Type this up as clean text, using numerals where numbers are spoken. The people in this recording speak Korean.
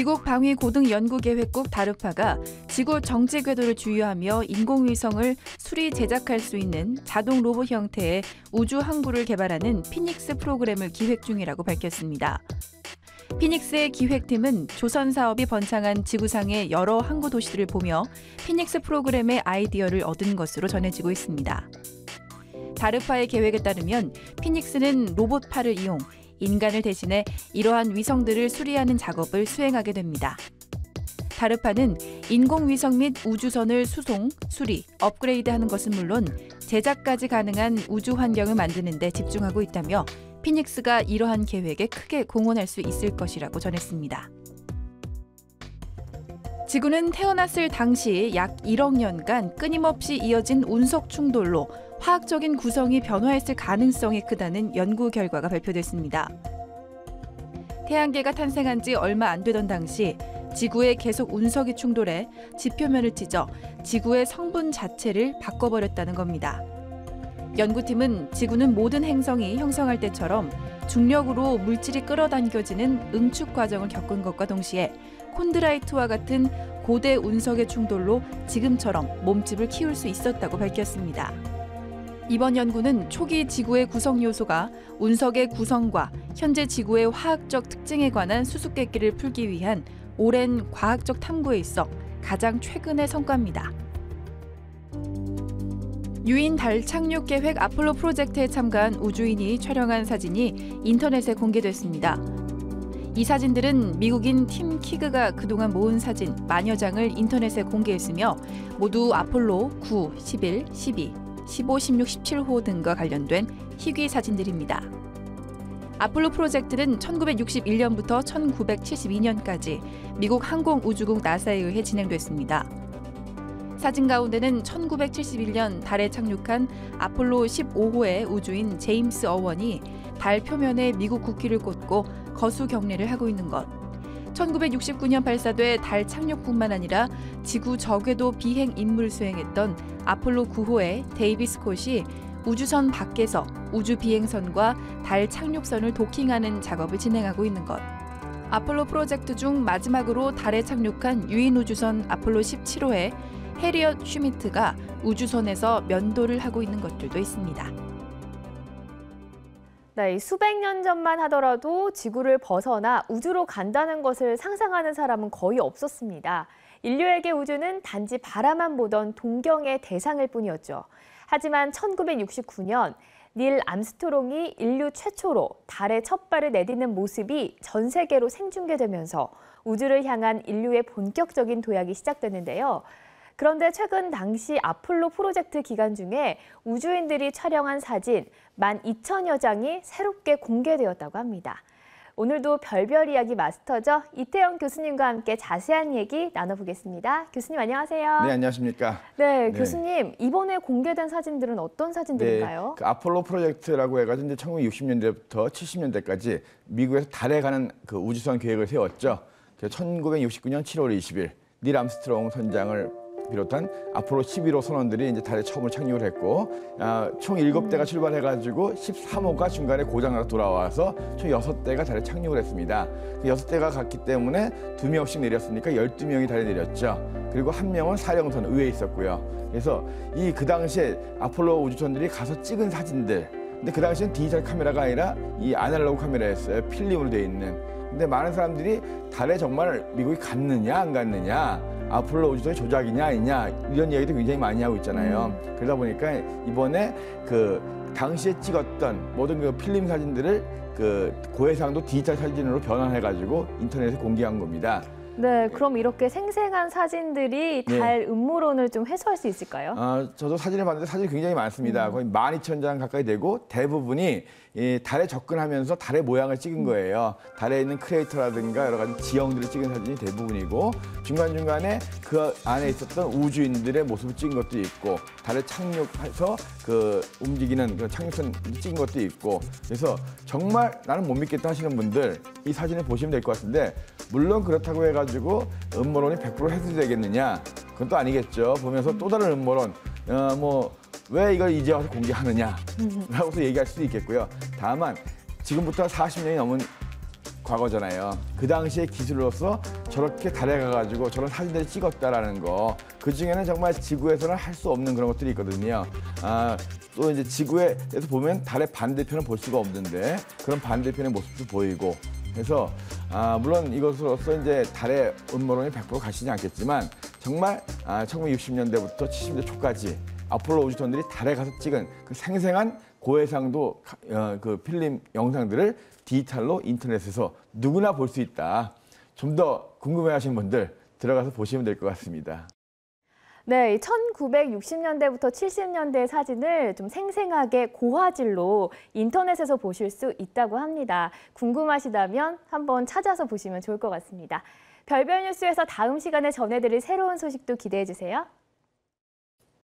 미국 방위고등연구계획국 다르파가 지구 정지 궤도를 주유하며 인공위성을 수리 제작할 수 있는 자동 로봇 형태의 우주 항구를 개발하는 피닉스 프로그램을 기획 중이라고 밝혔습니다. 피닉스의 기획팀은 조선 사업이 번창한 지구상의 여러 항구 도시들을 보며 피닉스 프로그램의 아이디어를 얻은 것으로 전해지고 있습니다. 다르파의 계획에 따르면 피닉스는 로봇팔을 이용 인간을 대신해 이러한 위성들을 수리하는 작업을 수행하게 됩니다. 다르파는 인공위성 및 우주선을 수송, 수리, 업그레이드하는 것은 물론 제작까지 가능한 우주 환경을 만드는 데 집중하고 있다며 피닉스가 이러한 계획에 크게 공헌할 수 있을 것이라고 전했습니다. 지구는 태어났을 당시 약 1억 년간 끊임없이 이어진 운석 충돌로 화학적인 구성이 변화했을 가능성이 크다는 연구 결과가 발표됐습니다. 태양계가 탄생한 지 얼마 안 되던 당시 지구에 계속 운석이 충돌해 지표면을 찢어 지구의 성분 자체를 바꿔버렸다는 겁니다. 연구팀은 지구는 모든 행성이 형성할 때처럼 중력으로 물질이 끌어당겨지는 응축 과정을 겪은 것과 동시에 콘드라이트와 같은 고대 운석의 충돌로 지금처럼 몸집을 키울 수 있었다고 밝혔습니다. 이번 연구는 초기 지구의 구성 요소가 운석의 구성과 현재 지구의 화학적 특징에 관한 수수께끼를 풀기 위한 오랜 과학적 탐구에 있어 가장 최근의 성과입니다. 유인 달 착륙 계획 아폴로 프로젝트에 참가한 우주인이 촬영한 사진이 인터넷에 공개됐습니다. 이 사진들은 미국인 팀 키그가 그동안 모은 사진 만여 장을 인터넷에 공개했으며 모두 아폴로 9, 11, 12, 15, 16, 17호 등과 관련된 희귀 사진들입니다. 아폴로 프로젝트는 1961년부터 1972년까지 미국 항공우주국 나사에 의해 진행됐습니다. 사진 가운데는 1971년 달에 착륙한 아폴로 15호의 우주인 제임스 어원이 달 표면에 미국 국기를 꽂고 거수 경례를 하고 있는 것, 1969년 발사돼 달 착륙뿐만 아니라 지구 저궤도 비행 임무를 수행했던 아폴로 9호의 데이비 스콧이 우주선 밖에서 우주 비행선과 달 착륙선을 도킹하는 작업을 진행하고 있는 것, 아폴로 프로젝트 중 마지막으로 달에 착륙한 유인 우주선 아폴로 17호의 해리엇 슈미트가 우주선에서 면도를 하고 있는 것들도 있습니다. 네, 수백 년 전만 하더라도 지구를 벗어나 우주로 간다는 것을 상상하는 사람은 거의 없었습니다. 인류에게 우주는 단지 바라만 보던 동경의 대상일 뿐이었죠. 하지만 1969년 닐 암스트롱이 인류 최초로 달에 첫 발을 내딛는 모습이 전 세계로 생중계되면서 우주를 향한 인류의 본격적인 도약이 시작됐는데요. 그런데 최근 당시 아폴로 프로젝트 기간 중에 우주인들이 촬영한 사진 12,000여 장이 새롭게 공개되었다고 합니다. 오늘도 별별 이야기 마스터죠. 이태영 교수님과 함께 자세한 얘기 나눠보겠습니다. 교수님 안녕하세요. 네, 안녕하십니까. 네, 교수님 이번에 공개된 사진들은 어떤 사진들인가요? 네, 그 아폴로 프로젝트라고 해가지고 이제 1960년대부터 70년대까지 미국에서 달에 가는 그 우주선 계획을 세웠죠. 1969년 7월 20일 닐 암스트롱 선장을 비롯한 아폴로 11호 선원들이 이제 달에 처음으로 착륙을 했고, 총 7대가 출발해가지고 13호가 중간에 고장나서 돌아와서 총 6대가 달에 착륙을 했습니다. 6대가 갔기 때문에 2명씩 내렸으니까 12명이 달에 내렸죠. 그리고 1명은 사령선 위에 있었고요. 그래서 그 당시에 아폴로 우주선들이 가서 찍은 사진들, 근데 그 당시엔 디지털 카메라가 아니라 이 아날로그 카메라였어요. 필름으로 돼 있는. 근데 많은 사람들이 달에 정말 미국이 갔느냐 안 갔느냐, 아폴로 우주선이 조작이냐 아니냐 이런 이야기도 굉장히 많이 하고 있잖아요. 그러다 보니까 이번에 그 당시에 찍었던 모든 그 필름 사진들을 그 고해상도 디지털 사진으로 변환해가지고 인터넷에 공개한 겁니다. 네, 그럼 이렇게 생생한 사진들이 달 음모론을 좀 해소할 수 있을까요? 저도 사진을 봤는데 사진이 굉장히 많습니다. 거의 12,000장 가까이 되고 대부분이 이 달에 접근하면서 달의 모양을 찍은 거예요. 달에 있는 크레이터라든가 여러 가지 지형들을 찍은 사진이 대부분이고, 중간중간에 그 안에 있었던 우주인들의 모습을 찍은 것도 있고, 달에 착륙해서 그 움직이는 그 착륙선 찍은 것도 있고, 그래서 정말 나는 못 믿겠다 하시는 분들 이 사진을 보시면 될 것 같은데, 물론 그렇다고 해가지고 음모론이 100% 해소되겠느냐? 그건 또 아니겠죠. 보면서 또 다른 음모론, 왜 이걸 이제 와서 공개하느냐라고도 얘기할 수도 있겠고요. 다만 지금부터 40년이 넘은 과거잖아요. 그 당시의 기술로서 저렇게 달에 가가지고 저런 사진들을 찍었다라는 거, 그 중에는 정말 지구에서는 할 수 없는 그런 것들이 있거든요. 또 이제 지구에서 보면 달의 반대편은 볼 수가 없는데 그런 반대편의 모습도 보이고 해서 물론 이것으로서 이제 달의 음모론이 100% 가시지 않겠지만 정말 1960년대부터 70년대 초까지 아폴로 우주선들이 달에 가서 찍은 그 생생한 고해상도 그 필름 영상들을 디지털로 인터넷에서 누구나 볼 수 있다. 좀 더 궁금해하시는 분들 들어가서 보시면 될 것 같습니다. 네, 1960년대부터 70년대 사진을 좀 생생하게 고화질로 인터넷에서 보실 수 있다고 합니다. 궁금하시다면 한번 찾아서 보시면 좋을 것 같습니다. 별별 뉴스에서 다음 시간에 전해드릴 새로운 소식도 기대해 주세요.